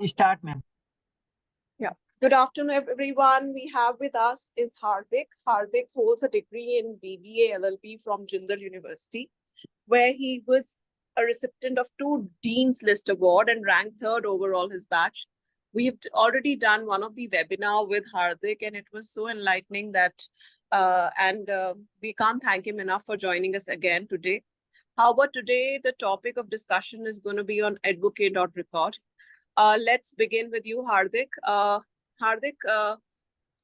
Start, ma'am. Yeah. Good afternoon, everyone. We have with us is Hardik. Hardik holds a degree in B.B.A. LL.B from Jindal University, where he was a recipient of 2 Dean's List Award and ranked third overall his batch. We've already done one of the webinar with Hardik, and it was so enlightening that, we can't thank him enough for joining us again today. However, today the topic of discussion is going to be on advocate.record. Let's begin with you, Hardik. Hardik,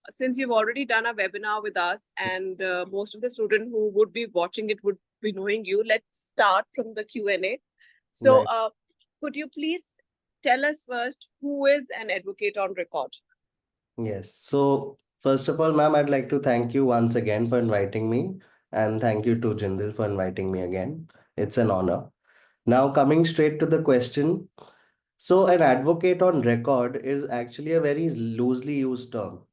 since you've already done a webinar with us and most of the students who would be watching it would be knowing you, let's start from the Q&A. So Right. could you please tell us first who is an advocate on record? Yes. So first of all, ma'am, I'd like to thank you once again for inviting me, and thank you to Jindal for inviting me again. It's an honor. Now, coming straight to the question. So an advocate on record is actually a very loosely used term.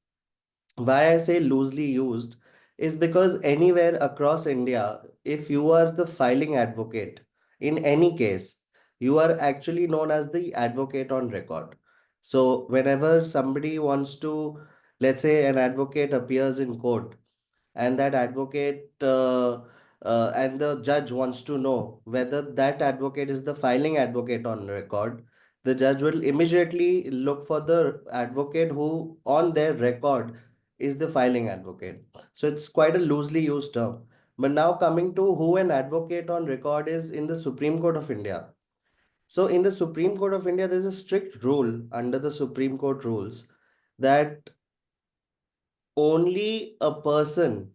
Why I say loosely used is because anywhere across India, if you are the filing advocate in any case, you are actually known as the advocate on record. So whenever somebody wants to, let's say an advocate appears in court, and that advocate and the judge wants to know whether that advocate is the filing advocate on record, the judge will immediately look for the advocate who on their record is the filing advocate. So it's quite a loosely used term. But now coming to who an advocate on record is in the Supreme Court of India. So in the Supreme Court of India, there's a strict rule under the Supreme Court rules that only a person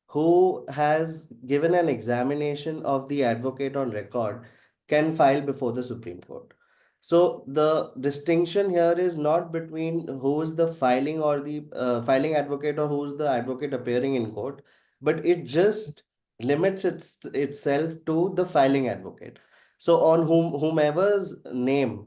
who has given an examination of the advocate on record can file before the Supreme Court. So the distinction here is not between who is the filing or the filing advocate or who's the advocate appearing in court, but it just limits itself to the filing advocate. So on whomever's name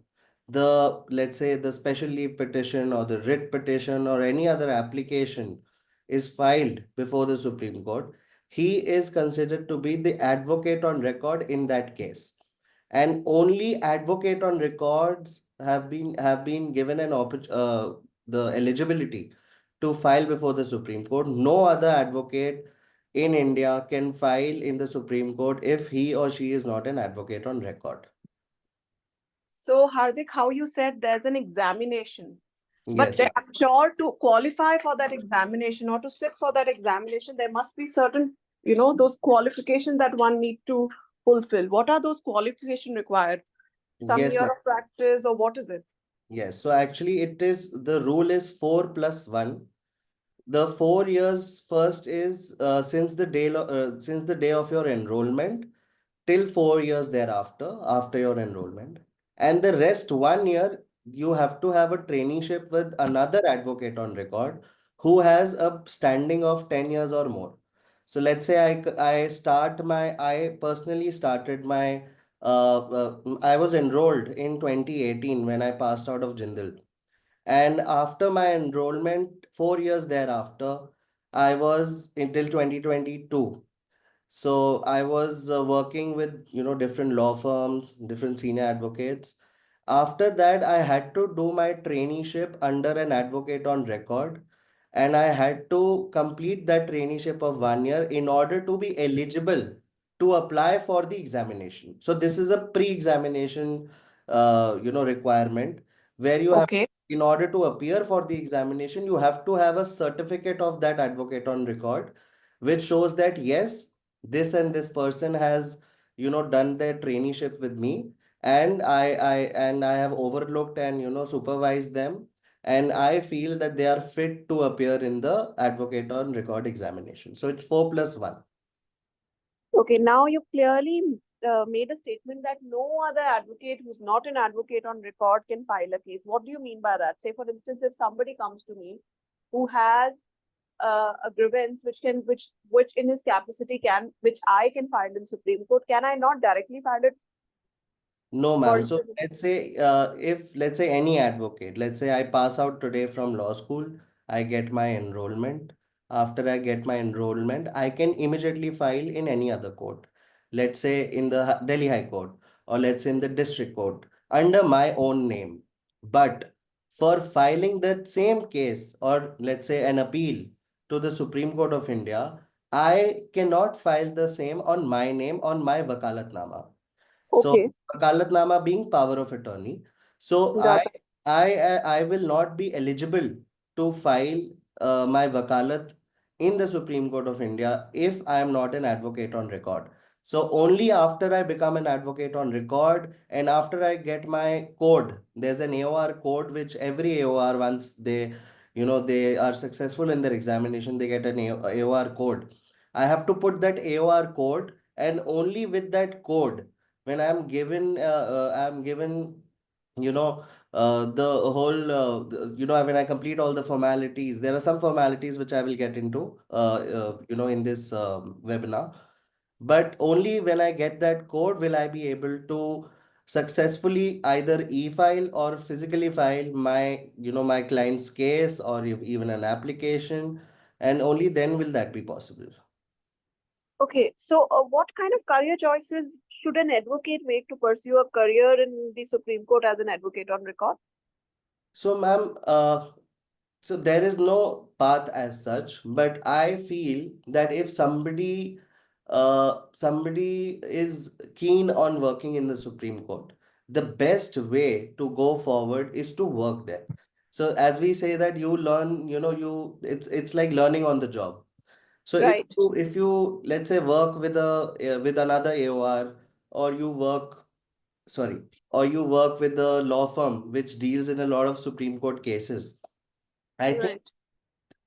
the, let's say, the special leave petition or the writ petition or any other application is filed before the Supreme Court, he is considered to be the advocate on record in that case. And only advocate on records have been given the eligibility to file before the Supreme Court. No other advocate in India can file in the Supreme Court if he or she is not an advocate on record. So Hardik, how you said there's an examination, but Yes. I'm sure to qualify for that examination or to sit for that examination, there must be certain, those qualifications that one need to fulfill. What are those qualifications required? Some Yes, year ma'am. of practice, or what is it? Yes. So actually it is, the rule is 4+1. The 4 years first is since the day of your enrollment till 4 years thereafter after your enrollment, and the rest 1 year you have to have a traineeship with another advocate on record who has a standing of 10 years or more. So let's say I personally started my I was enrolled in 2018 when I passed out of Jindal, and after my enrollment 4 years thereafter I was until 2022. So I was working with, different law firms, different senior advocates. After that, I had to do my traineeship under an advocate on record, and I had to complete that traineeship of 1 year in order to be eligible to apply for the examination. So this is a pre-examination, requirement where you have, Okay. in order to appear for the examination, you have to have a certificate of that advocate on record, which shows that yes, this and this person has, done their traineeship with me, and I have overlooked and, supervised them, and I feel that they are fit to appear in the advocate on record examination. So it's 4+1. Okay, now you clearly made a statement that no other advocate who's not an advocate on record can file a case. What do you mean by that? Say, for instance, if somebody comes to me who has a grievance which in his capacity which I can file in Supreme Court, can I not directly file it? No, ma'am. For So let's say, if let's say any advocate, let's say I pass out today from law school, I get my enrollment. After I get my enrollment, I can immediately file in any other court. Let's say in the Delhi High Court, or let's say in the district court under my own name. But for filing that same case, or let's say an appeal to the Supreme Court of India, I cannot file the same on my name on my wakalatnama. So Okay, wakalatnama being power of attorney. So got it. I will not be eligible to file my wakalat in the Supreme Court of India if I am not an advocate on record. So only after I become an advocate on record and after I get my code, there's an AOR code which every AOR, once they, they are successful in their examination, they get an AOR code. I have to put that AOR code, and only with that code, when I'm given, you know, when I complete all the formalities, there are some formalities which I will get into, in this webinar. But only when I get that code will I be able to successfully either e-file or physically file my, my client's case, or even an application, and only then will that be possible. Okay, so what kind of career choices should an advocate make to pursue a career in the Supreme Court as an advocate on record? So, ma'am, so there is no path as such, but I feel that if somebody is keen on working in the Supreme Court, the best way to go forward is to work there. So as we say that you learn, it's like learning on the job. So Right, if you let's say work with with another AOR, or you work, sorry, or you work with a law firm which deals in a lot of Supreme Court cases, I think right,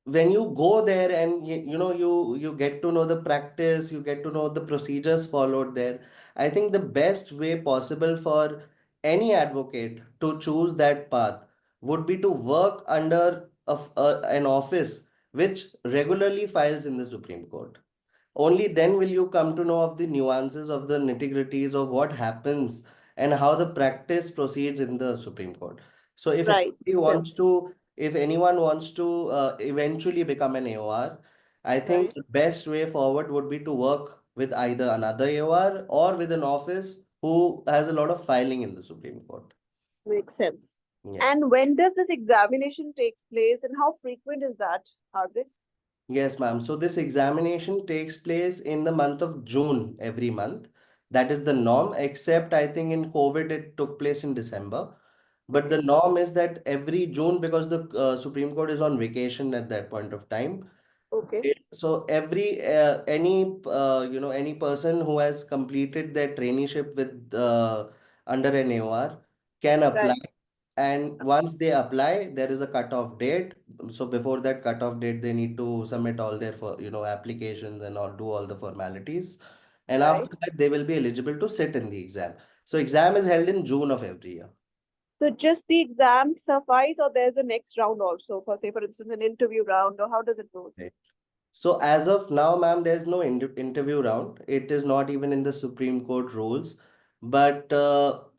when you go there and you get to know the practice, you get to know the procedures followed there. I think the best way possible for any advocate to choose that path would be to work under an office which regularly files in the Supreme Court. Only then will you come to know of the nuances, of the nitty-gritties of what happens and how the practice proceeds in the Supreme Court. So right. Makes sense. if anyone wants to eventually become an AOR, I think Right, the best way forward would be to work with either another AOR or with an office who has a lot of filing in the Supreme Court. makes sense. Yes. And when does this examination take place and how frequent is that, Hardik? Yes, ma'am. So this examination takes place in the month of June every month. That is the norm, except I think in COVID it took place in December. But Okay, the norm is that every June, because the Supreme Court is on vacation at that point of time. okay, So any person who has completed their traineeship with under an AOR can apply, right, and once they apply, there is a cutoff date. So before that cutoff date, they need to submit all their applications and all, do all the formalities. And right. after that, they will be eligible to sit in the exam. So exam is held in June of every year. So just the exam suffice, or there's a next round also for, say, for instance, an interview round, or how does it go? Right. So as of now, ma'am, there's no interview round. It is not even in the Supreme Court rules. But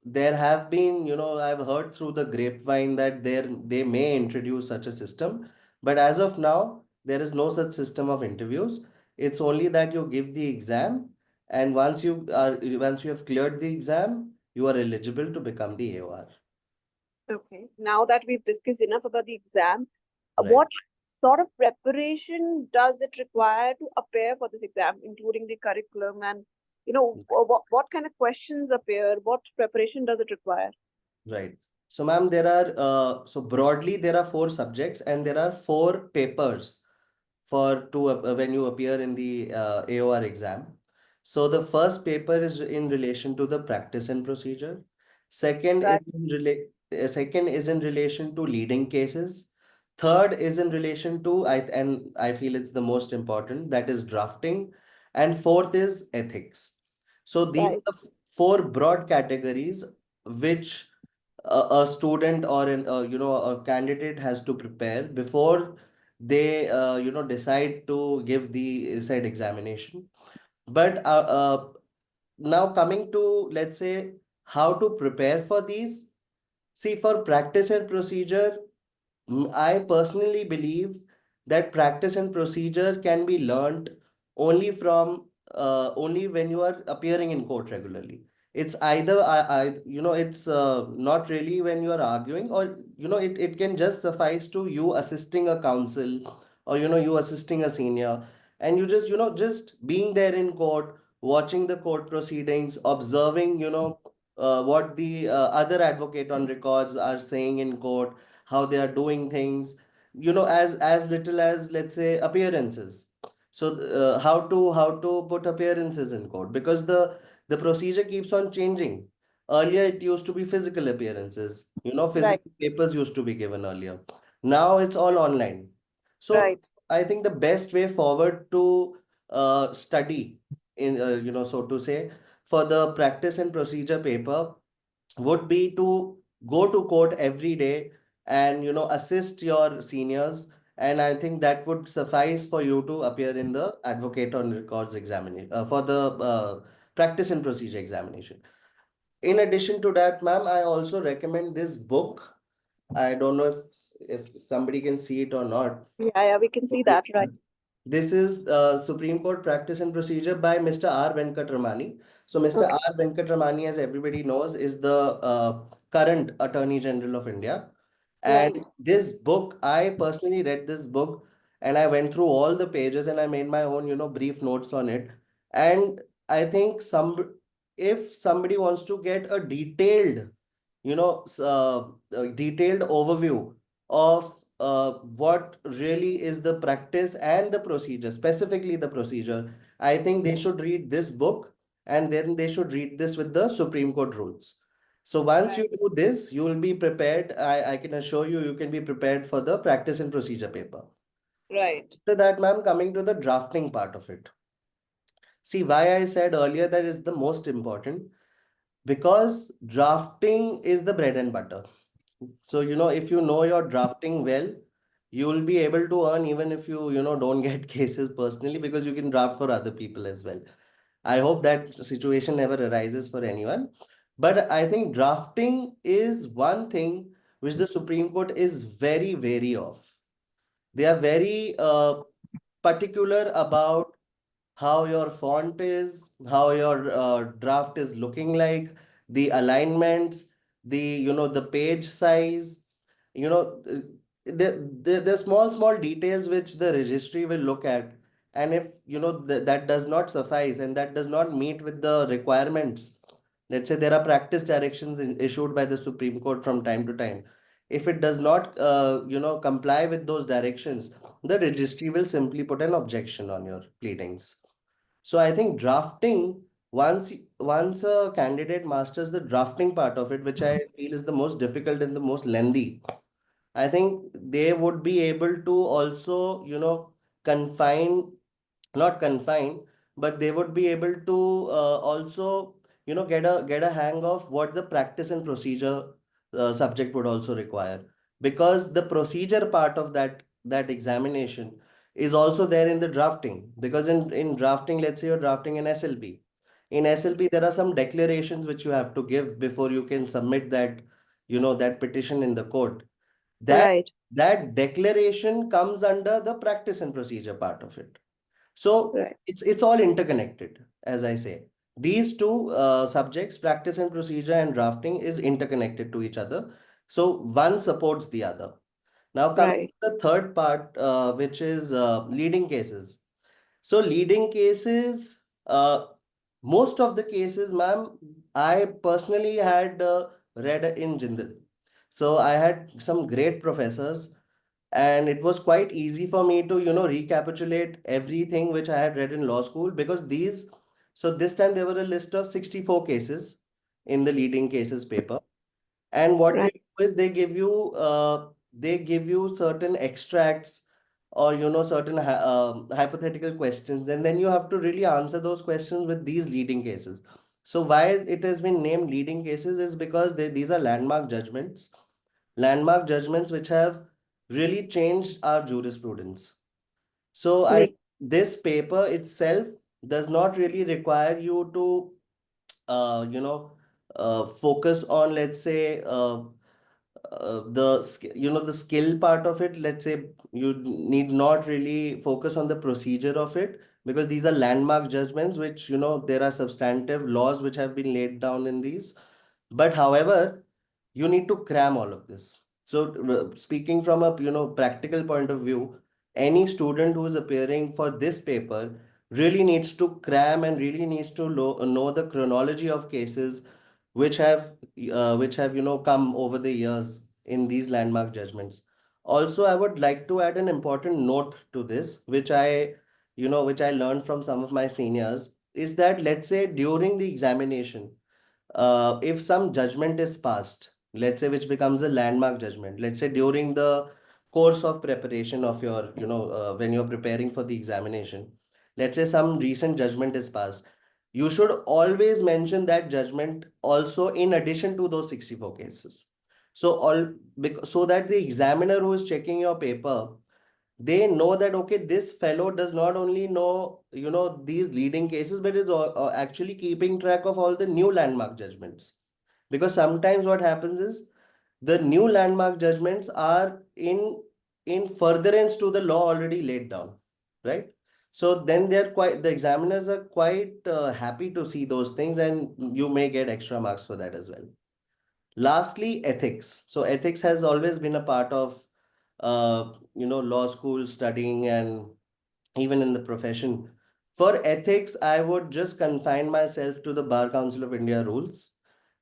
there have been, I've heard through the grapevine that they may introduce such a system. But as of now, there is no such system of interviews. It's only that you give the exam, and once you have cleared the exam, you are eligible to become the AOR. Okay. Now that we've discussed enough about the exam, Right. what sort of preparation does it require to appear for this exam, including the curriculum and, what kind of questions appear? What preparation does it require? Right. So, ma'am, there are so broadly there are four subjects and there are four papers when you appear in the AOR exam. So the first paper is in relation to the practice and procedure. Right, Second is in relation to leading cases. Third is in relation to and I feel it's the most important, that is drafting. And fourth is ethics. So these right, are the four broad categories which a student or a candidate has to prepare before they decide to give the said examination. But now coming to, let's say, how to prepare for these. See, for practice and procedure, I personally believe that practice and procedure can be learned only when you are appearing in court regularly. it's either it's not really when you are arguing, or it can just suffice to you assisting a counsel, or you assisting a senior, and you just just being there in court, watching the court proceedings, observing what the other advocate on records are saying in court, how they are doing things, as little as, let's say, appearances. So how to put appearances in court, because the procedure keeps on changing. Earlier, it used to be physical appearances, Right. physical papers used to be given earlier. Now it's all online. So Right. I think the best way forward to study, so to say, for the practice and procedure paper would be to go to court every day and assist your seniors. And I think that would suffice for you to appear in the advocate on records examination, for the practice and procedure examination. In addition to that, ma'am, I also recommend this book. I don't know if somebody can see it or not. Yeah, yeah, we can see Okay. that. Right. This is Supreme Court Practice and Procedure by Mr. R. Venkatramani. So Mr. Okay. R. Venkatramani, as everybody knows, is the current Attorney General of India. Right. And this book, I personally read this book, and I went through all the pages and I made my own, brief notes on it. And I think if somebody wants to get a detailed, a detailed overview of what really is the practice and the procedure, specifically the procedure, I think they should read this book, and then they should read this with the Supreme Court rules. So once you Right. do this, you will be prepared. I can assure you, you can be prepared for the practice and procedure paper. Right. To that, ma'am, coming to the drafting part of it. See, why I said earlier that is the most important, because drafting is the bread and butter. So, if you know your drafting well, you will be able to earn even if you don't get cases personally, because you can draft for other people as well. I hope that situation never arises for anyone. But I think drafting is one thing which the Supreme Court is very wary of. They are very particular about how your font is, how your draft is looking like, the alignments, the page size, you know, the small details which the registry will look at. And if, that does not suffice and that does not meet with the requirements, let's say there are practice directions issued by the Supreme Court from time to time. If it does not, comply with those directions, the registry will simply put an objection on your pleadings. So I think drafting, once a candidate masters the drafting part of it, which I feel is the most difficult and the most lengthy, I think they would be able to also, confine, not confine, but they would be able to also, get a hang of what the practice and procedure subject would also require, because the procedure part of that examination is also there in the drafting. Because in drafting, let's say you're drafting an SLP. In SLP, there are some declarations which you have to give before you can submit that petition in the court. That Right. that declaration comes under the practice and procedure part of it. So Right. it's all interconnected, as I say. These two subjects, practice and procedure and drafting, is interconnected to each other. So one supports the other. Now coming Right. to the third part, which is leading cases. So leading cases, most of the cases, ma'am, I personally had read in Jindal. So I had some great professors, and it was quite easy for me to recapitulate everything which I had read in law school, because this time there were a list of 64 cases in the leading cases paper. And what they Right. do is they give you certain extracts, or certain hypothetical questions, and then you have to really answer those questions with these leading cases. So why it has been named leading cases is because these are landmark judgments which have really changed our jurisprudence. So Right. this paper itself does not really require you to focus on, let's say, the skill part of it. Let's say you need not really focus on the procedure of it, because these are landmark judgments, which, there are substantive laws which have been laid down in these. But however, you need to cram all of this. So, speaking from a, practical point of view, any student who is appearing for this paper really needs to cram and really needs to know the chronology of cases which have come over the years in these landmark judgments. Also, I would like to add an important note to this, which I learned from some of my seniors, is that, let's say, during the examination, if some judgment is passed, let's say, which becomes a landmark judgment, let's say during the course of preparation of your, when you're preparing for the examination, let's say some recent judgment is passed, you should always mention that judgment also in addition to those 64 cases. So that the examiner who is checking your paper, they know that, okay, this fellow does not only know, these leading cases, but is actually keeping track of all the new landmark judgments. Because sometimes what happens is the new landmark judgments are in furtherance to the law already laid down, right? So then the examiners are quite happy to see those things, and you may get extra marks for that as well. Lastly, ethics. So ethics has always been a part of law school studying and even in the profession. For ethics, I would just confine myself to the Bar Council of India rules.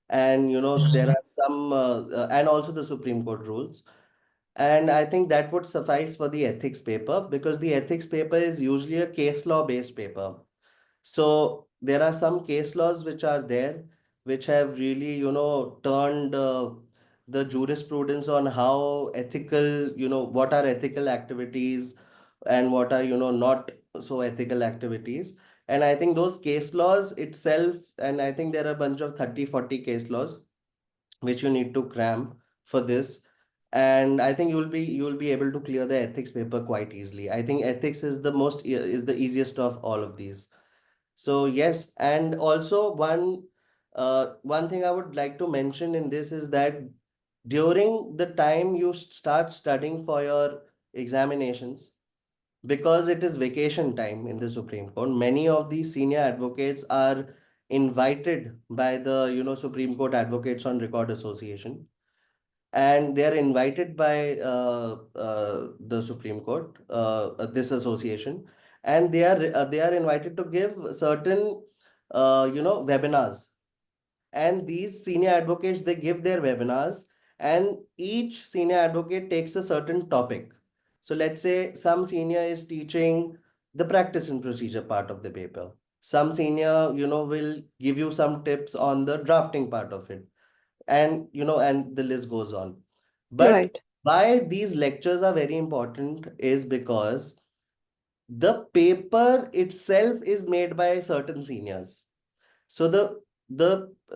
And there are some and also the Supreme Court rules. And I think that would suffice for the ethics paper, because the ethics paper is usually a case law based paper. So there are some case laws which are there, which have really, turned the jurisprudence on how ethical, what are ethical activities and what are, not so ethical activities. And I think those case laws itself, and I think there are a bunch of 30, 40 case laws which you need to cram for this. And I think you'll be able to clear the ethics paper quite easily. I think ethics is the easiest of all of these. So yes, and also one thing I would like to mention in this is that during the time you start studying for your examinations, because it is vacation time in the Supreme Court, many of these senior advocates are invited by the Supreme Court Advocates on Record Association, and they are invited by the Supreme Court, this association, and they are invited to give certain webinars. And these senior advocates, they give their webinars, and each senior advocate takes a certain topic. So let's say some senior is teaching the practice and procedure part of the paper. Some senior, will give you some tips on the drafting part of it, and the list goes on. But Right. why these lectures are very important is because the paper itself is made by certain seniors. So the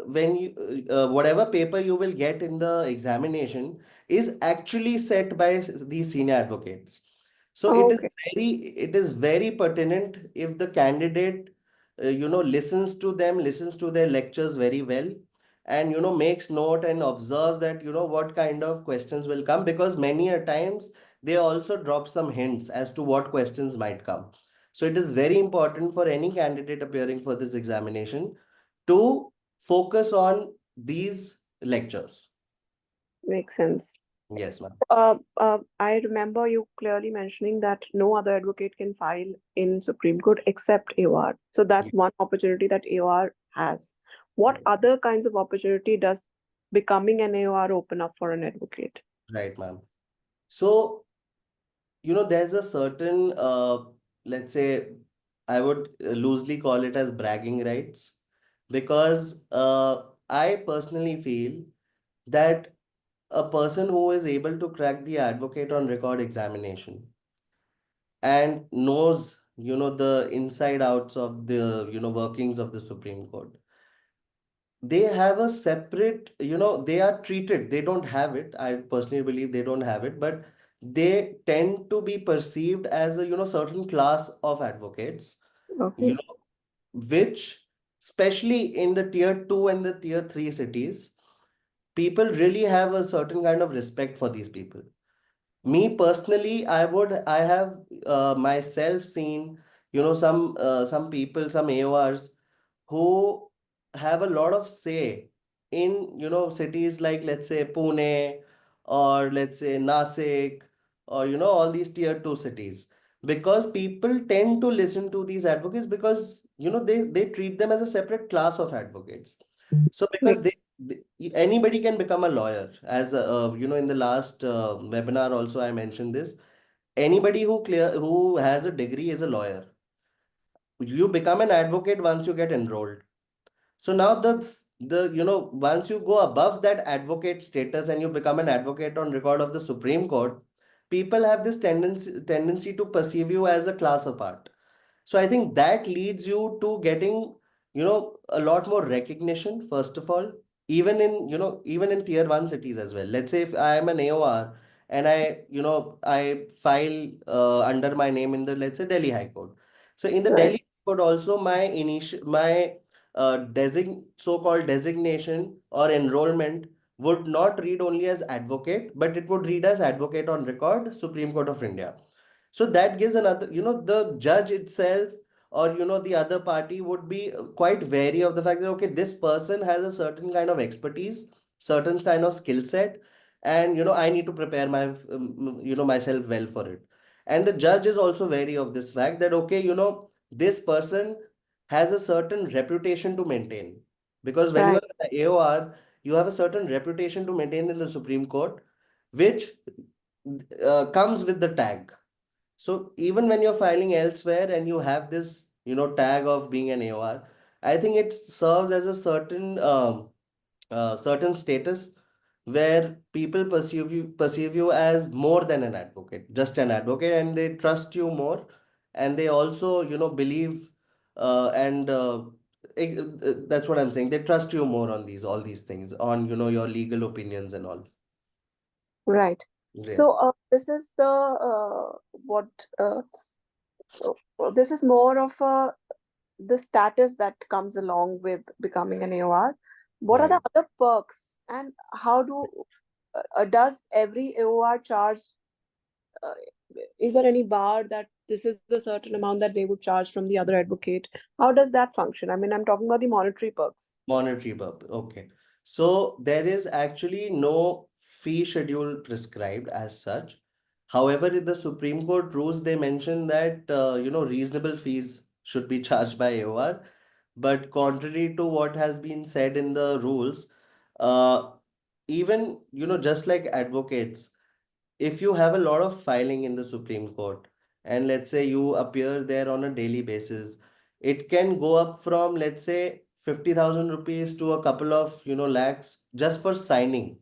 when you whatever paper you will get in the examination is actually set by these senior advocates. So Oh, okay. it is very pertinent if the candidate listens to them, listens to their lectures very well, and makes note and observes that what kind of questions will come, because many a times they also drop some hints as to what questions might come. So it is very important for any candidate appearing for this examination to focus on these lectures. Makes sense. Yes, ma'am. I remember you clearly mentioning that no other advocate can file in Supreme Court except AOR. So Yeah. that's one opportunity that AOR has. What Right, other kinds of opportunity does becoming an AOR open up for an advocate? right, ma'am. So, there's a certain, let's say, I would loosely call it as bragging rights, because I personally feel that a person who is able to crack the advocate on record examination and knows, the inside outs of the, workings of the Supreme Court, they have a separate, they are treated, they don't have it. I personally believe they don't have it, but they tend to be perceived as a, certain class of advocates, you Okay. know, which, especially in the tier 2 and the tier 3 cities, people really have a certain kind of respect for these people. Me personally, I have myself seen, some people, some AORs who have a lot of say in, cities like, let's say, Pune, or let's say Nasik, or, all these tier 2 cities, because people tend to listen to these advocates because, they treat them as a separate class of advocates. So because they anybody can become a lawyer, as in the last webinar also I mentioned this. Anybody who has a degree is a lawyer. You become an advocate once you get enrolled. So now once you go above that advocate status and you become an advocate on record of the Supreme Court, people have this tendency to perceive you as a class apart. So I think that leads you to getting, a lot more recognition, first of all, even in tier one cities as well. Let's say if I am an AOR and I file under my name in the, let's say, Delhi High Court. So in the Right. Delhi High Court also, my so-called designation or enrollment would not read only as advocate, but it would read as advocate on record, Supreme Court of India. So that gives another, the judge itself, or, the other party would be quite wary of the fact that, okay, this person has a certain kind of expertise, certain kind of skill set, and, I need to prepare myself well for it. And the judge is also wary of this fact that, okay, this person has a certain reputation to maintain. Because when you Right. are an AOR, you have a certain reputation to maintain in the Supreme Court, which comes with the tag. So even when you're filing elsewhere and you have this, tag of being an AOR, I think it serves as a certain status where people perceive you as more than an advocate, just an advocate, and they trust you more, and they also, believe, and that's what I'm saying. They trust you more on all these things, on, your legal opinions and all. Right. Yeah. So this is the what this is more of the status that comes along with becoming an AOR. What are the Right. other perks, and how does every AOR charge? Uh, is there any bar that this is a certain amount that they would charge from the other advocate? How does that function? I mean, I'm talking about the monetary perks. Monetary purpose. Okay. So there is actually no fee schedule prescribed as such. However, in the Supreme Court rules, they mention that, reasonable fees should be charged by AOR. But contrary to what has been said in the rules, uh, even, just like advocates, if you have a lot of filing in the Supreme Court, and let's say you appear there on a daily basis, it can go up from, let's say, 50,000 rupees to a couple of, lakhs just for signing,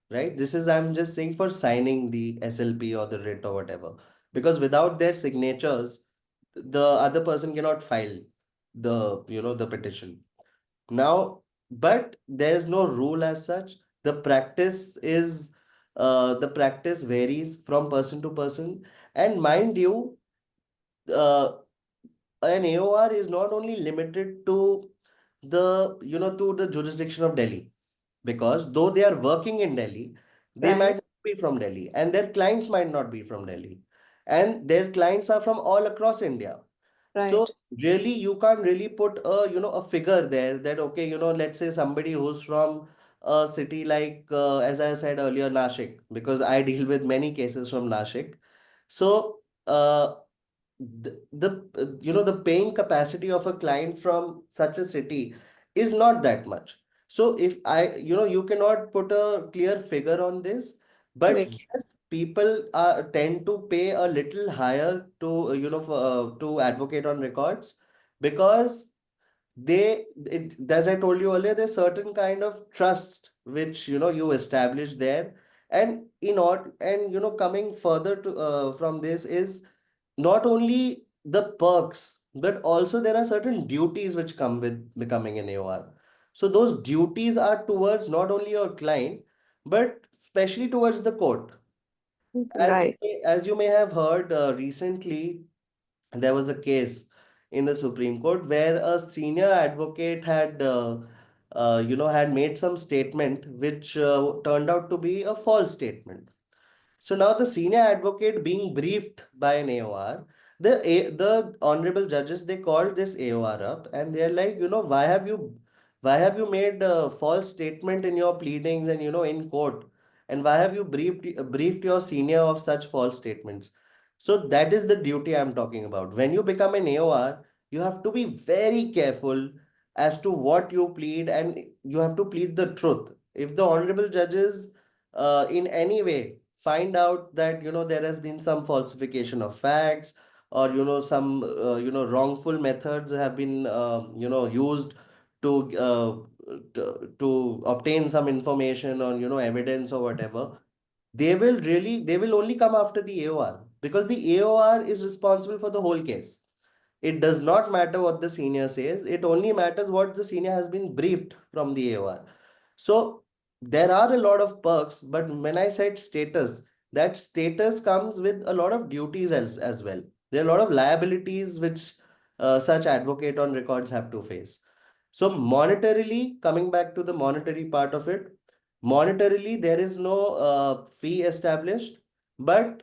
right? This is, I'm just saying, for signing the SLP or the writ or whatever. Because without their signatures, the other person cannot file the petition. Now, but there's no rule as such. The practice varies from person to person. And mind you, uh, an AOR is not only limited to to the jurisdiction of Delhi, because though they are working in Delhi, they might Right. not be from Delhi, and their clients might not be from Delhi, and their clients are from all across India. So Right. really, you can't really put a figure there that, okay, let's say somebody who's from a city like, as I said earlier, Nashik, because I deal with many cases from Nashik. So the paying capacity of a client from such a city is not that much. So if you cannot put a clear figure on this, but Make yes, people tend to pay a little higher to to advocate on records, because as I told you earlier, there's certain kind of trust which you establish there. And coming further to from this is not only the perks, but also there are certain duties which come with becoming an AOR. So those duties are towards not only your client, but especially towards the court. right. As you may have heard, recently, there was a case in the Supreme Court where a senior advocate had made some statement which turned out to be a false statement. So now the senior advocate being briefed by an AOR, the honorable judges, they called this AOR up, and they're like, why have you made a false statement in your pleadings and in court, and why have you briefed your senior of such false statements? So that is the duty I'm talking about. When you become an AOR, you have to be very careful as to what you plead, and you have to plead the truth. If the honorable judges in any way find out that there has been some falsification of facts, or some wrongful methods have been used to, to obtain some information or evidence or whatever, they will only come after the AOR, because the AOR is responsible for the whole case. It does not matter what the senior says. It only matters what the senior has been briefed from the AOR. So there are a lot of perks, but when I said status, that status comes with a lot of duties as well. There are a lot of liabilities which such advocate on records have to face. So monetarily, coming back to the monetary part of it, monetarily there is no fee established, but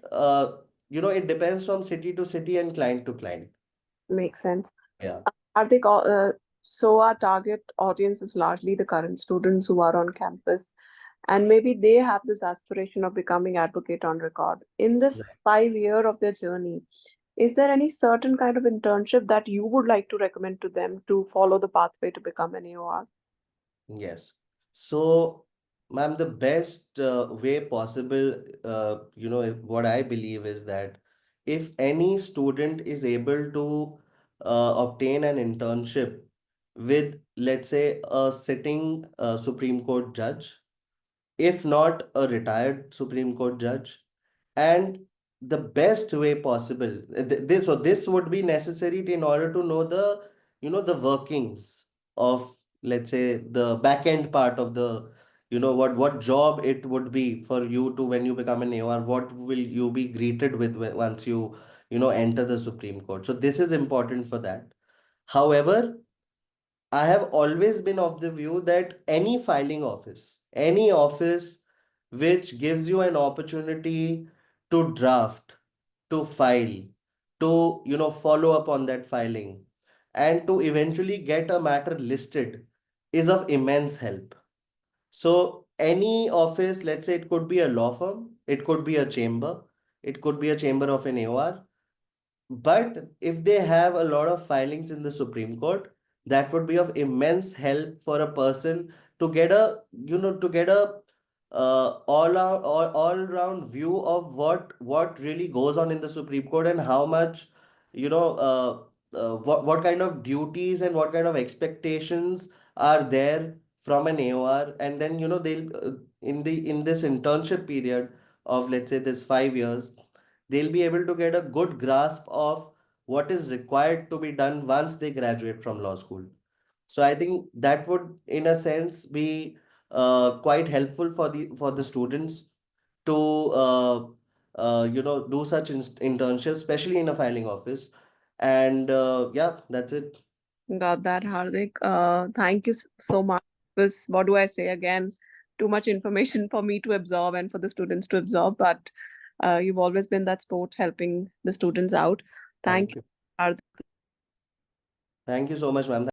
it depends from city to city and client to client. Makes sense. Yeah. Hardik, so our target audience is largely the current students who are on campus, and maybe they have this aspiration of becoming advocate on record. In this 5 year of their journey, is there any certain kind of internship that you would like to recommend to them to follow the pathway to become an AOR? Yes. So, ma'am, the best way possible, what I believe is that if any student is able to obtain an internship with, let's say, a sitting Supreme Court judge, if not a retired Supreme Court judge, and the best way possible, this would be necessary in order to know the workings of, let's say, the back end part of the, what job it would be for you to, when you become an AOR, what will you be greeted with once you enter the Supreme Court. So this is important for that. However, I have always been of the view that any office which gives you an opportunity to draft, to file, to, follow up on that filing, and to eventually get a matter listed is of immense help. So any office, let's say it could be a law firm, it could be a chamber, it could be a chamber of an AOR, but if they have a lot of filings in the Supreme Court, that would be of immense help for a person to get a all round view of what really goes on in the Supreme Court, and how much, what kind of duties and what kind of expectations are there from an AOR. And then they'll in this internship period of, let's say, this 5 years, they'll be able to get a good grasp of what is required to be done once they graduate from law school. So I think that would, in a sense, be quite helpful for the students to do such internships, especially in a filing office. And yeah, that's it. Got that, Hardik. Thank you so much. What do I say again? Too much information for me to absorb and for the students to absorb, but you've always been that sport helping the students out. Thank Thank you, you. Hardik. Thank you so much, ma'am.